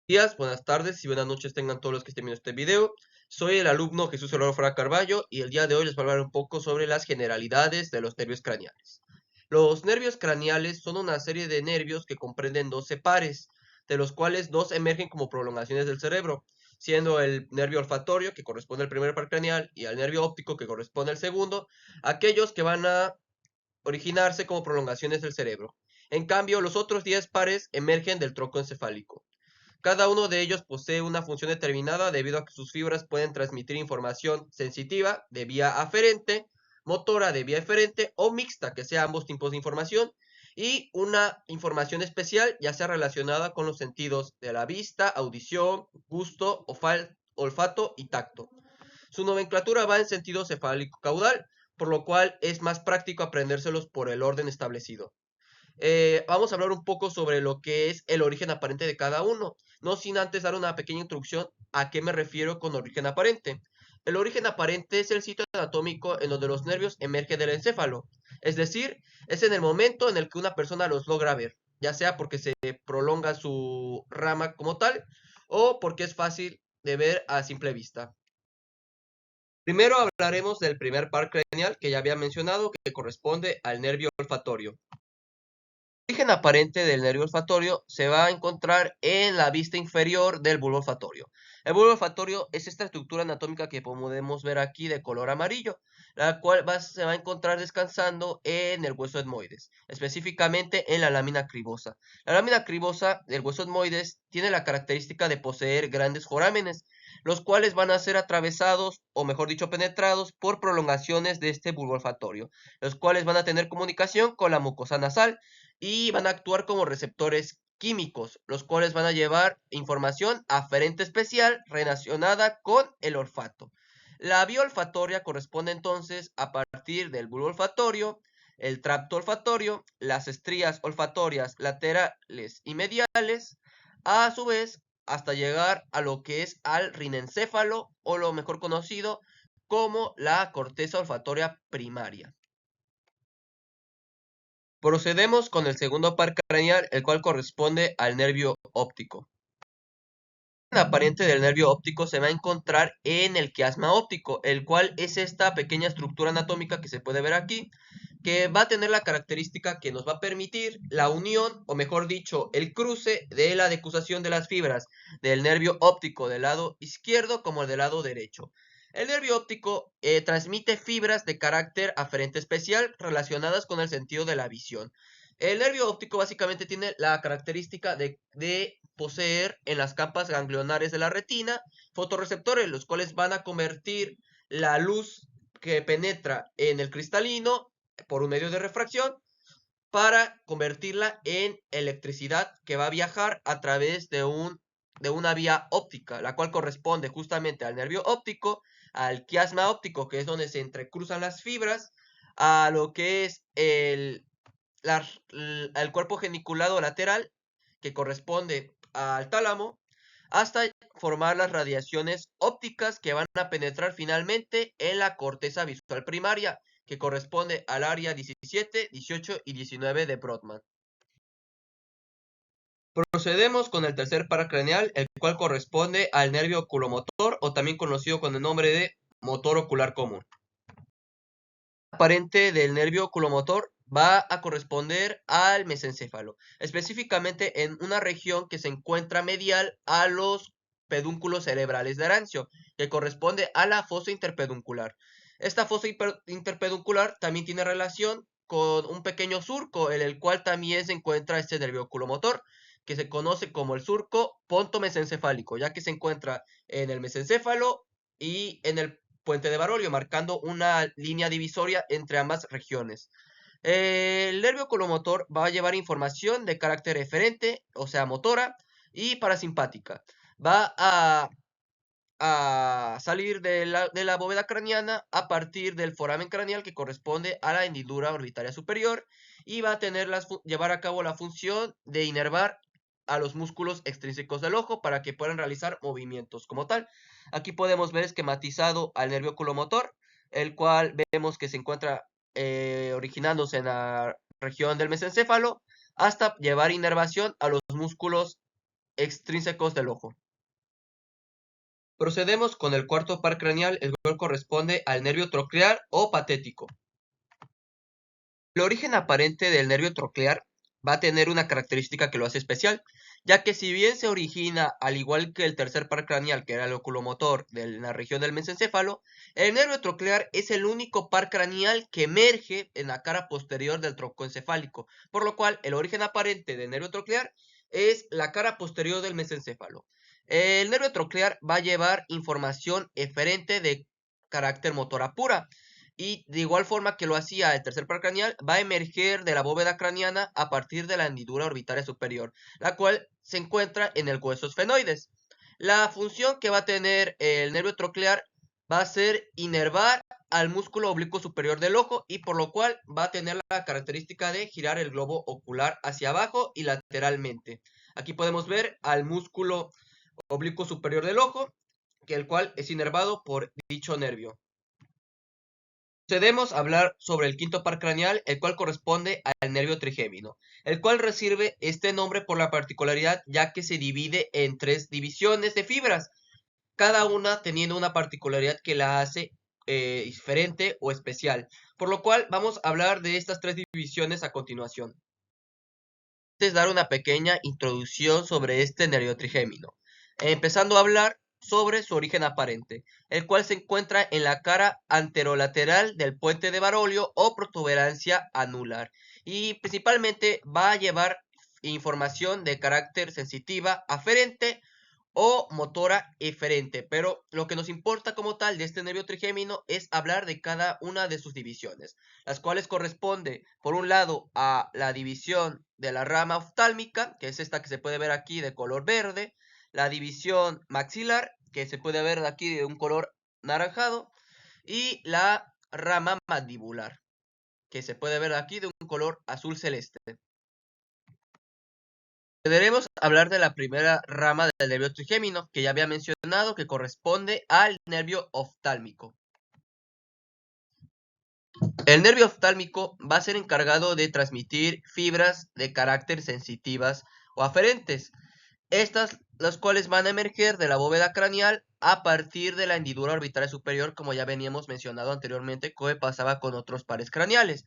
Días, buenas tardes y buenas noches tengan todos los que estén viendo este video. Soy el alumno Jesús Eduardo Fra Carballo y el día de hoy les voy a hablar un poco sobre las generalidades de los nervios craneales. Los nervios craneales son una serie de nervios que comprenden 12 pares, de los cuales dos emergen como prolongaciones del cerebro, siendo el nervio olfatorio, que corresponde al primer par craneal, y el nervio óptico, que corresponde al segundo, aquellos que van a originarse como prolongaciones del cerebro. En cambio, los otros 10 pares emergen del tronco encefálico. Cada uno de ellos posee una función determinada debido a que sus fibras pueden transmitir información sensitiva de vía aferente, motora de vía eferente o mixta, que sea ambos tipos de información, y una información especial, ya sea relacionada con los sentidos de la vista, audición, gusto, olfato y tacto. Su nomenclatura va en sentido cefálico-caudal, por lo cual es más práctico aprendérselos por el orden establecido. Vamos a hablar un poco sobre lo que es el origen aparente de cada uno, no sin antes dar una pequeña introducción a qué me refiero con origen aparente. El origen aparente es el sitio anatómico en donde los nervios emergen del encéfalo, es decir, es en el momento en el que una persona los logra ver, ya sea porque se prolonga su rama como tal o porque es fácil de ver a simple vista. Primero hablaremos del primer par craneal que ya había mencionado, que corresponde al nervio olfatorio. El origen aparente del nervio olfatorio se va a encontrar en la vista inferior del bulbo olfatorio. El bulbo olfatorio es esta estructura anatómica que podemos ver aquí de color amarillo, la cual se va a encontrar descansando en el hueso etmoides, específicamente en la lámina cribosa. La lámina cribosa del hueso etmoides tiene la característica de poseer grandes forámenes, los cuales van a ser atravesados, o mejor dicho, penetrados por prolongaciones de este bulbo olfatorio, los cuales van a tener comunicación con la mucosa nasal y van a actuar como receptores químicos, los cuales van a llevar información aferente especial relacionada con el olfato. La vía olfatoria corresponde entonces a partir del bulbo olfatorio, el tracto olfatorio, las estrías olfatorias laterales y mediales, a su vez hasta llegar a lo que es al rinencéfalo, o lo mejor conocido como la corteza olfatoria primaria. Procedemos con el segundo par craneal, el cual corresponde al nervio óptico. El aparente del nervio óptico se va a encontrar en el quiasma óptico, el cual es esta pequeña estructura anatómica que se puede ver aquí, que va a tener la característica que nos va a permitir la unión, o mejor dicho, el cruce de la decusación de las fibras del nervio óptico del lado izquierdo como el del lado derecho. El nervio óptico transmite fibras de carácter aferente especial relacionadas con el sentido de la visión. El nervio óptico básicamente tiene la característica de poseer en las capas ganglionares de la retina fotorreceptores, los cuales van a convertir la luz que penetra en el cristalino por un medio de refracción para convertirla en electricidad que va a viajar a través de una vía óptica, la cual corresponde justamente al nervio óptico, al quiasma óptico, que es donde se entrecruzan las fibras, a lo que es el cuerpo geniculado lateral, que corresponde al tálamo, hasta formar las radiaciones ópticas que van a penetrar finalmente en la corteza visual primaria, que corresponde al área 17, 18 y 19 de Brodmann. Procedemos con el tercer par craneal, el cual corresponde al nervio oculomotor, o también conocido con el nombre de motor ocular común. Aparente del nervio oculomotor va a corresponder al mesencéfalo, específicamente en una región que se encuentra medial a los pedúnculos cerebrales de Arancio, que corresponde a la fosa interpeduncular. Esta fosa interpeduncular también tiene relación con un pequeño surco, en el cual también se encuentra este nervio oculomotor, que se conoce como el surco pontomesencefálico, ya que se encuentra en el mesencéfalo y en el puente de Barolio, marcando una línea divisoria entre ambas regiones. El nervio oculomotor va a llevar información de carácter eferente, o sea, motora, y parasimpática. Va a salir de la bóveda craneana a partir del foramen craneal, que corresponde a la hendidura orbitaria superior, y va a llevar a cabo la función de inervar a los músculos extrínsecos del ojo para que puedan realizar movimientos como tal. Aquí podemos ver esquematizado al nervio oculomotor, el cual vemos que se encuentra originándose en la región del mesencéfalo, hasta llevar inervación a los músculos extrínsecos del ojo. Procedemos con el cuarto par craneal, el cual corresponde al nervio troclear o patético. El origen aparente del nervio troclear va a tener una característica que lo hace especial, ya que si bien se origina al igual que el tercer par craneal, que era el oculomotor de la región del mesencéfalo, el nervio troclear es el único par craneal que emerge en la cara posterior del tronco encefálico, por lo cual el origen aparente del nervio troclear es la cara posterior del mesencéfalo. El nervio troclear va a llevar información eferente de carácter motora pura, y de igual forma que lo hacía el tercer par craneal, va a emerger de la bóveda craneana a partir de la hendidura orbitaria superior, la cual se encuentra en el hueso esfenoides. La función que va a tener el nervio troclear va a ser inervar al músculo oblicuo superior del ojo, y por lo cual va a tener la característica de girar el globo ocular hacia abajo y lateralmente. Aquí podemos ver al músculo oblicuo superior del ojo, que el cual es inervado por dicho nervio. Procedemos a hablar sobre el quinto par craneal, el cual corresponde al nervio trigémino, el cual recibe este nombre por la particularidad ya que se divide en 3 divisiones de fibras, cada una teniendo una particularidad que la hace diferente o especial, por lo cual vamos a hablar de estas 3 divisiones a continuación. Antes dar una pequeña introducción sobre este nervio trigémino, empezando a hablar sobre su origen aparente, el cual se encuentra en la cara anterolateral del puente de Barolio o protuberancia anular, y principalmente va a llevar información de carácter sensitiva aferente o motora eferente, pero lo que nos importa como tal de este nervio trigémino es hablar de cada una de sus divisiones, las cuales corresponde por un lado a la división de la rama oftálmica, que es esta que se puede ver aquí de color verde, la división maxilar, que se puede ver aquí de un color naranjado, y la rama mandibular, que se puede ver aquí de un color azul celeste. Deberemos hablar de la primera rama del nervio trigémino, que ya había mencionado, que corresponde al nervio oftálmico. El nervio oftálmico va a ser encargado de transmitir fibras de carácter sensitivas o aferentes, estas las cuales van a emerger de la bóveda craneal a partir de la hendidura orbitaria superior, como ya veníamos mencionado anteriormente, que pasaba con otros pares craneales.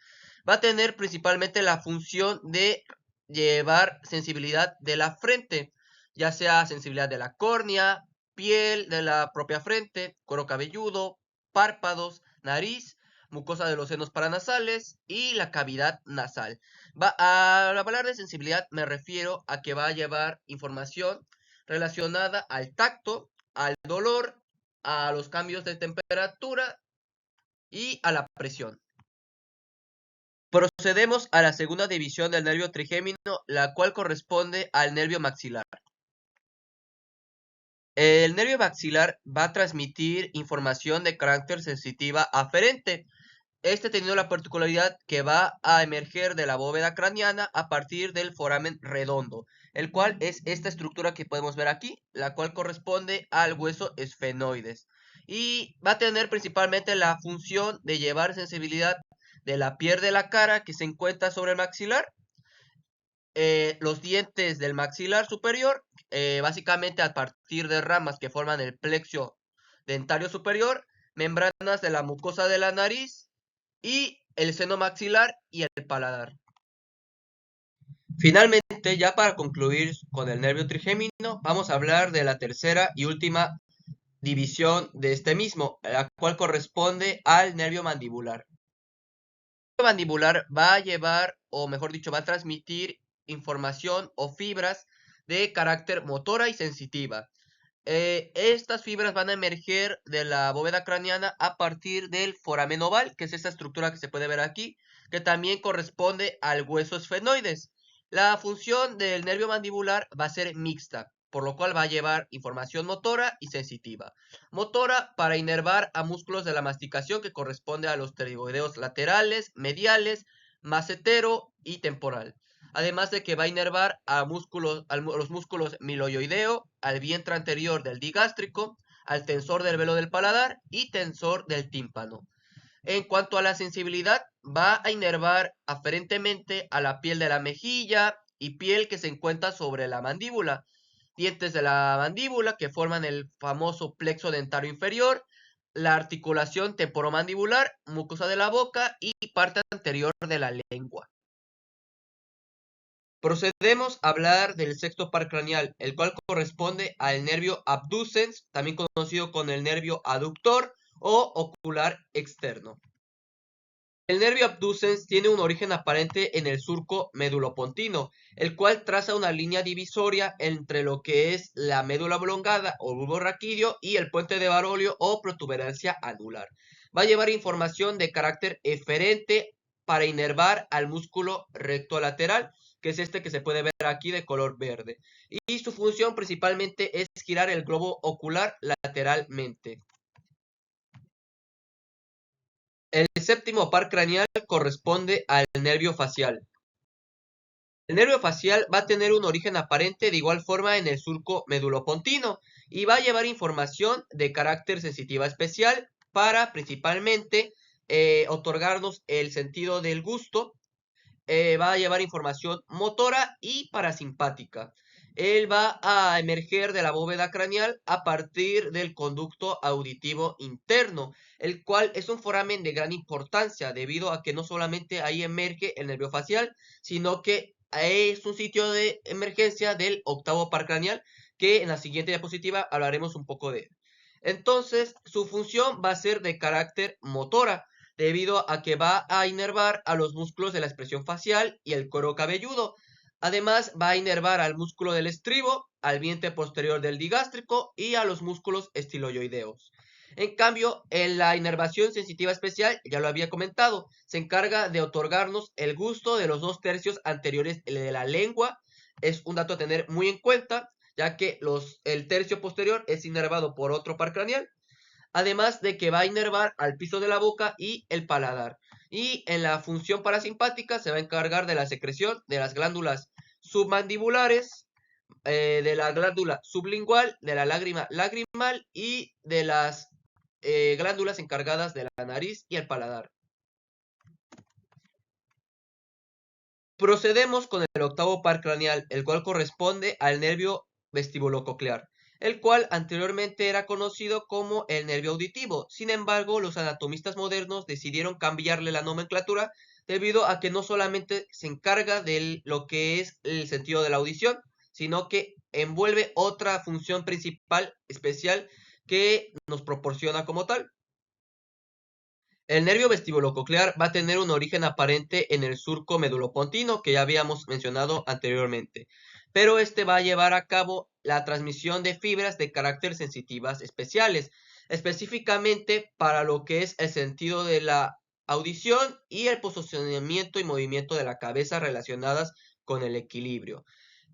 Va a tener principalmente la función de llevar sensibilidad de la frente, ya sea sensibilidad de la córnea, piel de la propia frente, cuero cabelludo, párpados, nariz, mucosa de los senos paranasales y la cavidad nasal. Al hablar de sensibilidad me refiero a que va a llevar información relacionada al tacto, al dolor, a los cambios de temperatura y a la presión. Procedemos a la segunda división del nervio trigémino, la cual corresponde al nervio maxilar. El nervio maxilar va a transmitir información de carácter sensitiva aferente, teniendo la particularidad que va a emerger de la bóveda craneana a partir del foramen redondo, el cual es esta estructura que podemos ver aquí, la cual corresponde al hueso esfenoides, y va a tener principalmente la función de llevar sensibilidad de la piel de la cara que se encuentra sobre el maxilar, los dientes del maxilar superior, básicamente a partir de ramas que forman el plexo dentario superior, membranas de la mucosa de la nariz y el seno maxilar y el paladar. Finalmente, ya para concluir con el nervio trigémino, vamos a hablar de la tercera y última división de este mismo, la cual corresponde al nervio mandibular. El nervio mandibular va a llevar, o mejor dicho, va a transmitir información o fibras de carácter motora y sensitiva. Estas fibras van a emerger de la bóveda craneana a partir del foramen oval, que es esta estructura que se puede ver aquí, que también corresponde al hueso esfenoides. La función del nervio mandibular va a ser mixta, por lo cual va a llevar información motora y sensitiva. Motora para inervar a músculos de la masticación, que corresponde a los pterigoideos laterales, mediales, macetero y temporal. Además de que va a inervar a los músculos miloioideo, al vientre anterior del digástrico, al tensor del velo del paladar y tensor del tímpano. En cuanto a la sensibilidad, va a inervar aferentemente a la piel de la mejilla y piel que se encuentra sobre la mandíbula. dientes de la mandíbula que forman el famoso plexo dentario inferior, la articulación temporomandibular, mucosa de la boca y parte anterior de la lengua. Procedemos a hablar del sexto par craneal, el cual corresponde al nervio abducens, también conocido como el nervio aductor o ocular externo. El nervio abducens tiene un origen aparente en el surco medulopontino, el cual traza una línea divisoria entre lo que es la médula oblongada o bulbo raquídeo y el puente de Barolio o protuberancia anular. Va a llevar información de carácter eferente para inervar al músculo rectolateral, que es este que se puede ver aquí de color verde. Y su función principalmente es girar el globo ocular lateralmente. El séptimo par craneal corresponde al nervio facial. El nervio facial va a tener un origen aparente de igual forma en el surco medulopontino y va a llevar información de carácter sensitiva especial para principalmente otorgarnos el sentido del gusto. Va a llevar información motora y parasimpática. Él va a emerger de la bóveda craneal a partir del conducto auditivo interno, el cual es un foramen de gran importancia debido a que no solamente ahí emerge el nervio facial, sino que es un sitio de emergencia del octavo par craneal, que en la siguiente diapositiva hablaremos un poco de él. Entonces, su función va a ser de carácter motora, debido a que va a inervar a los músculos de la expresión facial y el cuero cabelludo. Además, va a inervar al músculo del estribo, al vientre posterior del digástrico y a los músculos estiloioideos. En cambio, en la inervación sensitiva especial, ya lo había comentado, se encarga de otorgarnos el gusto de los 2/3 anteriores de la lengua. Es un dato a tener muy en cuenta, ya que el tercio posterior es inervado por otro par craneal, además de que va a inervar al piso de la boca y el paladar. Y en la función parasimpática se va a encargar de la secreción de las glándulas submandibulares, de la glándula sublingual, de la lágrima lagrimal y de las glándulas encargadas de la nariz y el paladar. Procedemos con el octavo par craneal, el cual corresponde al nervio vestíbulo-coclear, el cual anteriormente era conocido como el nervio auditivo. Sin embargo, los anatomistas modernos decidieron cambiarle la nomenclatura debido a que no solamente se encarga de lo que es el sentido de la audición, sino que envuelve otra función principal especial que nos proporciona como tal. El nervio vestíbulo-coclear va a tener un origen aparente en el surco medulopontino, que ya habíamos mencionado anteriormente, pero este va a llevar a cabo la transmisión de fibras de carácter sensitivas especiales, específicamente para lo que es el sentido de la audición y el posicionamiento y movimiento de la cabeza relacionadas con el equilibrio.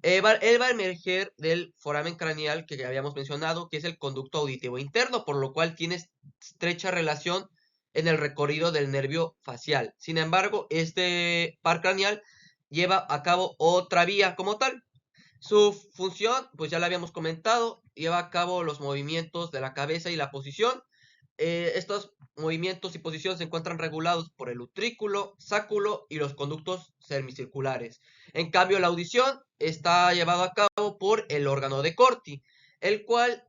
Él va a emerger del foramen craneal que ya habíamos mencionado, que es el conducto auditivo interno, por lo cual tiene estrecha relación en el recorrido del nervio facial. Sin embargo, este par craneal lleva a cabo otra vía como tal. Su función, pues ya la habíamos comentado, lleva a cabo los movimientos de la cabeza y la posición. Estos movimientos y posiciones se encuentran regulados por el utrículo, sáculo y los conductos semicirculares. En cambio, la audición está llevada a cabo por el órgano de Corti, el cual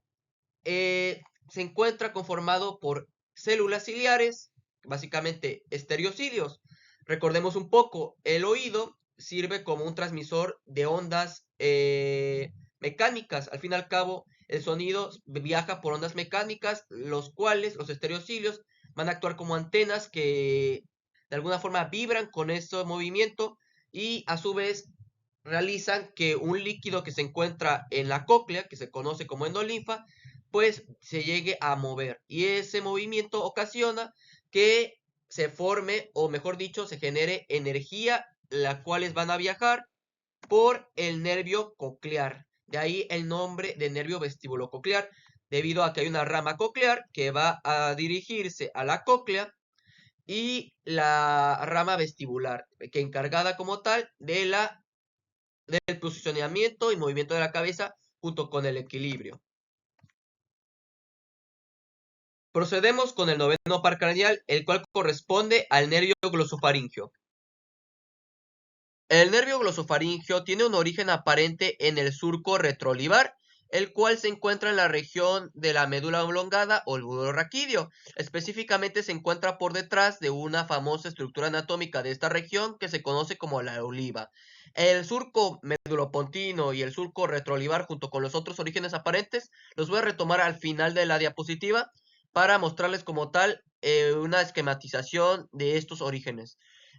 se encuentra conformado por células ciliares, básicamente estereocilios. Recordemos un poco, el oído sirve como un transmisor de ondas mecánicas. Al fin y al cabo, el sonido viaja por ondas mecánicas, los cuales los estereocilios van a actuar como antenas que de alguna forma vibran con ese movimiento y a su vez realizan que un líquido que se encuentra en la cóclea, que se conoce como endolinfa, pues se llegue a mover. Y ese movimiento ocasiona que se forme, o mejor dicho, se genere energía, las cuales van a viajar por el nervio coclear. De ahí el nombre de nervio vestíbulo coclear, debido a que hay una rama coclear que va a dirigirse a la cóclea y la rama vestibular, que encargada como tal del posicionamiento y movimiento de la cabeza junto con el equilibrio. Procedemos con el noveno par craneal, el cual corresponde al nervio glosofaringeo. El nervio glosofaringeo tiene un origen aparente en el surco retroolivar el cual se encuentra en la región de la médula oblongada o el bulbo raquídeo. Específicamente se encuentra por detrás de una famosa estructura anatómica de esta región que se conoce como la oliva. El surco medulopontino y el surco retroolivar, junto con los otros orígenes aparentes, los voy a retomar al final de la diapositiva para mostrarles como tal una esquematización de estos orígenes.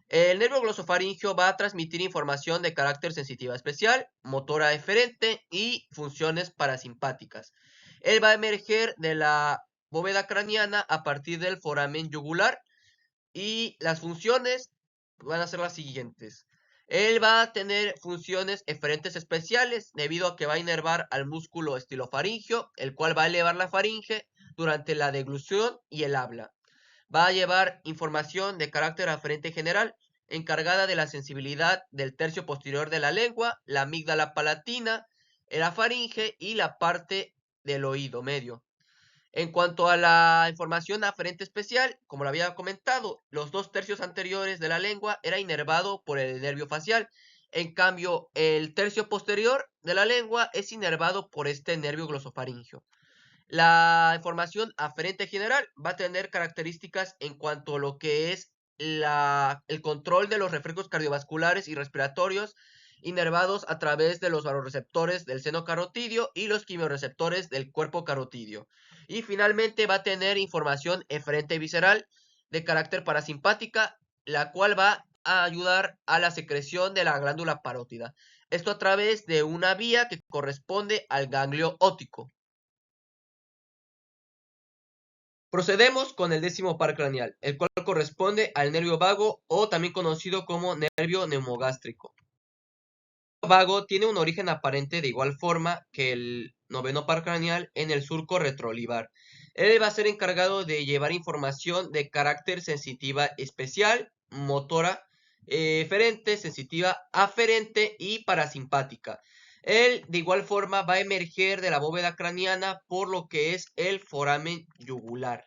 El nervio glosofaringeo va a transmitir información de carácter sensitiva especial, motora eferente y funciones parasimpáticas. Él va a emerger de la bóveda craneana a partir del foramen yugular y las funciones van a ser las siguientes. Él va a tener funciones eferentes especiales debido a que va a inervar al músculo estilofaringeo, el cual va a elevar la faringe durante la deglución y el habla. Va a llevar información de carácter aferente general, encargada de la sensibilidad del tercio posterior de la lengua, la amígdala palatina, la faringe y la parte del oído medio. En cuanto a la información aferente especial, como lo había comentado, los 2 tercios anteriores de la lengua era inervado por el nervio facial. En cambio, el tercio posterior de la lengua es inervado por este nervio glosofaringeo. La información aferente general va a tener características en cuanto a lo que es el control de los reflejos cardiovasculares y respiratorios inervados a través de los vasoreceptores del seno carotidio y los quimiorreceptores del cuerpo carotidio. Y finalmente va a tener información eferente visceral de carácter parasimpática, la cual va a ayudar a la secreción de la glándula parótida. Esto a través de una vía que corresponde al ganglio óptico. Procedemos con el 10º par craneal, el cual corresponde al nervio vago o también conocido como nervio neumogástrico. El nervio vago tiene un origen aparente de igual forma que el 9º par craneal en el surco retroolivar. Él va a ser encargado de llevar información de carácter sensitiva especial, motora, eferente, sensitiva, aferente y parasimpática. Él de igual forma va a emerger de la bóveda craneana por lo que es el foramen yugular.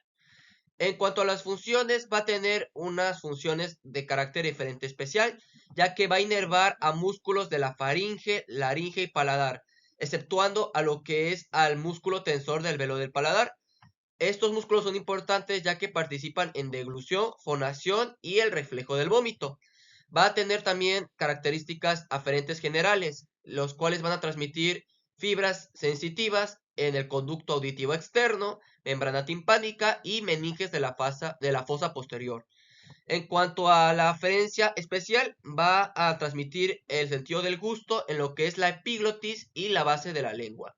En cuanto a las funciones, va a tener unas funciones de carácter eferente especial, ya que va a inervar a músculos de la faringe, laringe y paladar, exceptuando a lo que es al músculo tensor del velo del paladar. Estos músculos son importantes ya que participan en deglución, fonación y el reflejo del vómito. Va a tener también características aferentes generales, los cuales van a transmitir fibras sensitivas en el conducto auditivo externo, membrana timpánica y meninges de la fosa posterior. En cuanto a la aferencia especial, va a transmitir el sentido del gusto en lo que es la epiglotis y la base de la lengua.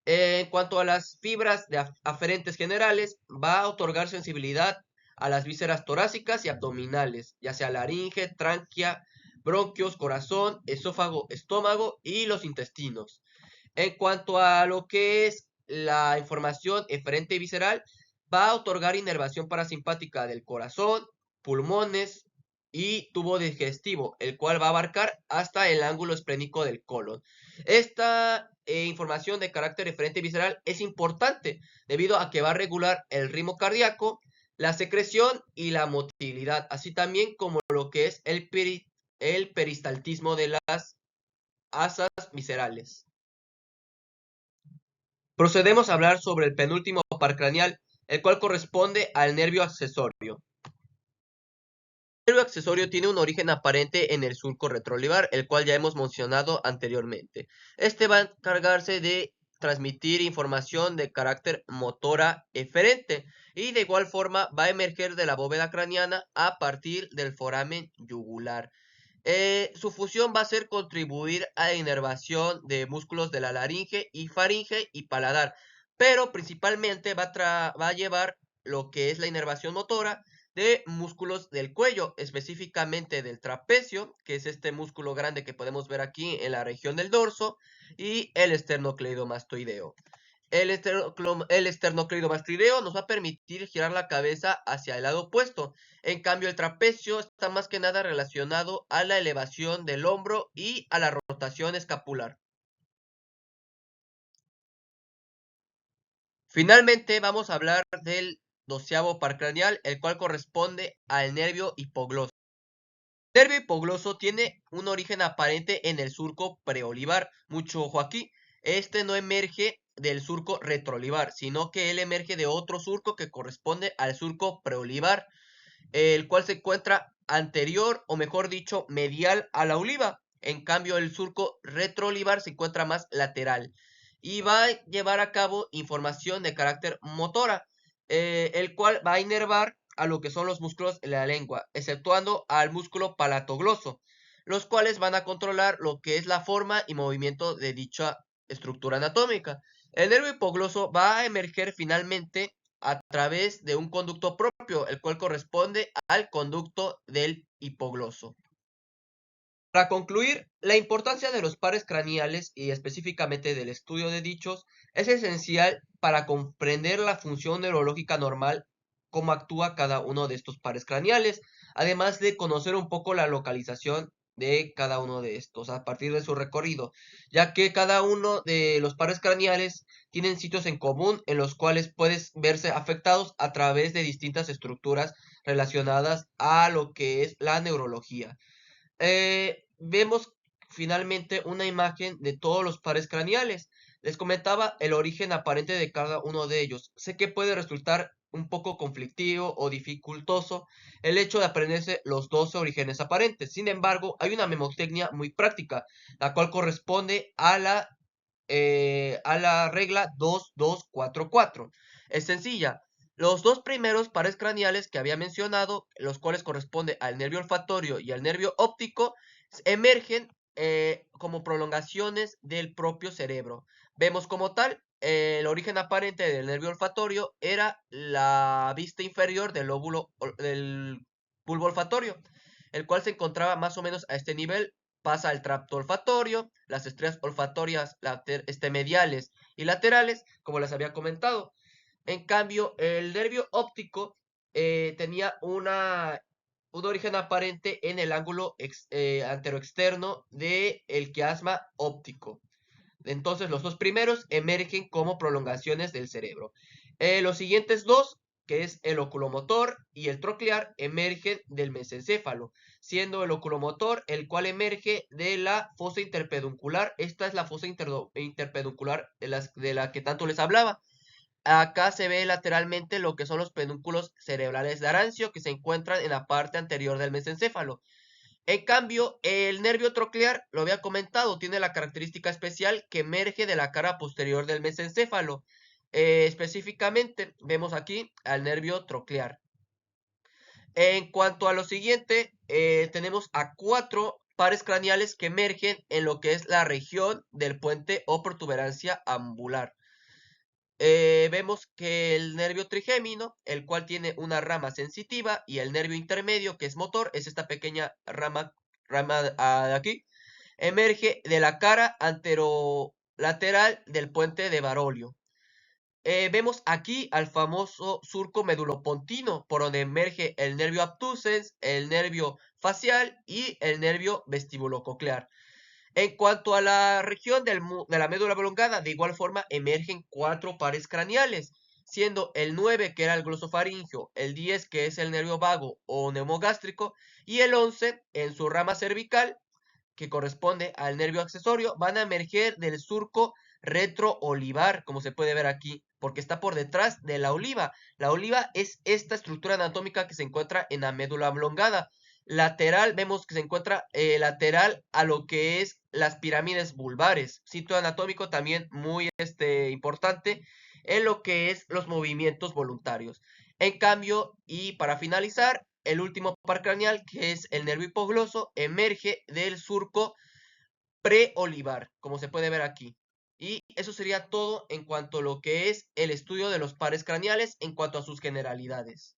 En cuanto a las fibras aferentes generales, va a otorgar sensibilidad a las vísceras torácicas y abdominales, ya sea laringe, tráquea, bronquios, corazón, esófago, estómago y los intestinos. En cuanto a lo que es la información eferente y visceral, va a otorgar inervación parasimpática del corazón, pulmones y tubo digestivo, el cual va a abarcar hasta el ángulo esplénico del colon. Esta información de carácter eferente y visceral es importante debido a que va a regular el ritmo cardíaco, la secreción y la motilidad, así también como lo que es el peristaltismo de las asas viscerales. Procedemos a hablar sobre el penúltimo par craneal, el cual corresponde al nervio accesorio. El nervio accesorio tiene un origen aparente en el surco retroolivar, el cual ya hemos mencionado anteriormente. Este va a encargarse de transmitir información de carácter motora eferente y de igual forma va a emerger de la bóveda craneana a partir del foramen yugular. Su función va a ser contribuir a la inervación de músculos de la laringe y faringe y paladar, pero principalmente va a llevar lo que es la inervación motora de músculos del cuello, específicamente del trapecio, que es este músculo grande que podemos ver aquí en la región del dorso, y el esternocleidomastoideo. El esternocleidomastoideo nos va a permitir girar la cabeza hacia el lado opuesto. En cambio, el trapecio está más que nada relacionado a la elevación del hombro y a la rotación escapular. Finalmente, vamos a hablar del 12º par craneal, el cual corresponde al nervio hipogloso. El nervio hipogloso tiene un origen aparente en el surco preolivar. Mucho ojo aquí. este no emerge del surco retroolivar, sino que él emerge de otro surco que corresponde al surco preolivar, el cual se encuentra anterior, o mejor dicho, medial a la oliva. En cambio, el surco retroolivar se encuentra más lateral y va a llevar a cabo información de carácter motora, el cual va a inervar a lo que son los músculos de la lengua, exceptuando al músculo palatogloso, los cuales van a controlar lo que es la forma y movimiento de dicha estructura anatómica. El nervio hipogloso va a emerger finalmente a través de un conducto propio, el cual corresponde al conducto del hipogloso. Para concluir, la importancia de los pares craneales y específicamente del estudio de dichos es esencial para comprender la función neurológica normal, cómo actúa cada uno de estos pares craneales, además de conocer un poco la localización de cada uno de estos a partir de su recorrido, ya que cada uno de los pares craneales tienen sitios en común en los cuales pueden verse afectados a través de distintas estructuras relacionadas a lo que es la neurología. Vemos finalmente una imagen de todos los pares craneales. Les comentaba el origen aparente de cada uno de ellos. Sé que puede resultar un poco conflictivo o dificultoso el hecho de aprenderse los 12 orígenes aparentes. Sin embargo, hay una memotecnia muy práctica, la cual corresponde a la regla 2-2-4-4. Es sencilla. Los dos primeros pares craneales que había mencionado, los cuales corresponden al nervio olfatorio y al nervio óptico, emergen como prolongaciones del propio cerebro. Vemos como tal, el origen aparente del nervio olfatorio era la vista inferior del del bulbo olfatorio, el cual se encontraba más o menos a este nivel. Pasa al tracto olfatorio, las estrellas olfatorias mediales y laterales, como les había comentado. En cambio, el nervio óptico tenía un origen aparente en el ángulo anteroexterno del quiasma óptico. Entonces, los dos primeros emergen como prolongaciones del cerebro. Los siguientes dos, que es el oculomotor y el troclear, emergen del mesencéfalo, siendo el oculomotor el cual emerge de la fosa interpeduncular. Esta es la fosa interpeduncular de la que tanto les hablaba. Acá se ve lateralmente lo que son los pedúnculos cerebrales de Arancio, que se encuentran en la parte anterior del mesencéfalo. En cambio, el nervio troclear, lo había comentado, tiene la característica especial que emerge de la cara posterior del mesencéfalo. Específicamente, vemos aquí al nervio troclear. En cuanto a lo siguiente, tenemos a 4 pares craneales que emergen en lo que es la región del puente o protuberancia ambular. Vemos que el nervio trigémino, el cual tiene una rama sensitiva, y el nervio intermedio, que es motor, es esta pequeña rama de aquí, emerge de la cara anterolateral del puente de Barolio. Vemos aquí al famoso surco medulopontino, por donde emerge el nervio abducens, el nervio facial y el nervio vestibulococlear. En cuanto a la región de la médula oblongada, de igual forma emergen 4 pares craneales, siendo el 9, que era el glosofaringio, el 10, que es el nervio vago o neumogástrico, y el 11, en su rama cervical, que corresponde al nervio accesorio, van a emerger del surco retroolivar, como se puede ver aquí, porque está por detrás de la oliva. La oliva es esta estructura anatómica que se encuentra en la médula oblongada. Lateral, vemos que se encuentra lateral a lo que es las pirámides vulvares, sitio anatómico también muy importante en lo que es los movimientos voluntarios. En cambio, y para finalizar, el último par craneal, que es el nervio hipogloso, emerge del surco preolivar, como se puede ver aquí. Y eso sería todo en cuanto a lo que es el estudio de los pares craneales en cuanto a sus generalidades.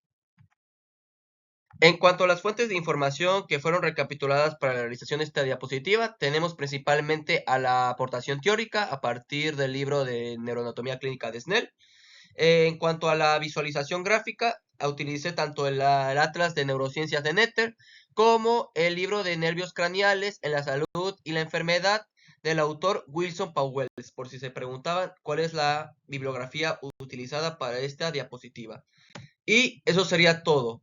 En cuanto a las fuentes de información que fueron recapituladas para la realización de esta diapositiva, tenemos principalmente a la aportación teórica a partir del libro de Neuroanatomía Clínica de Snell. En cuanto a la visualización gráfica, utilicé tanto el Atlas de Neurociencias de Netter como el libro de Nervios Craneales en la Salud y la Enfermedad del autor Wilson Pauwels, por si se preguntaban cuál es la bibliografía utilizada para esta diapositiva. Y eso sería todo.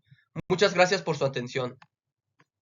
Muchas gracias por su atención.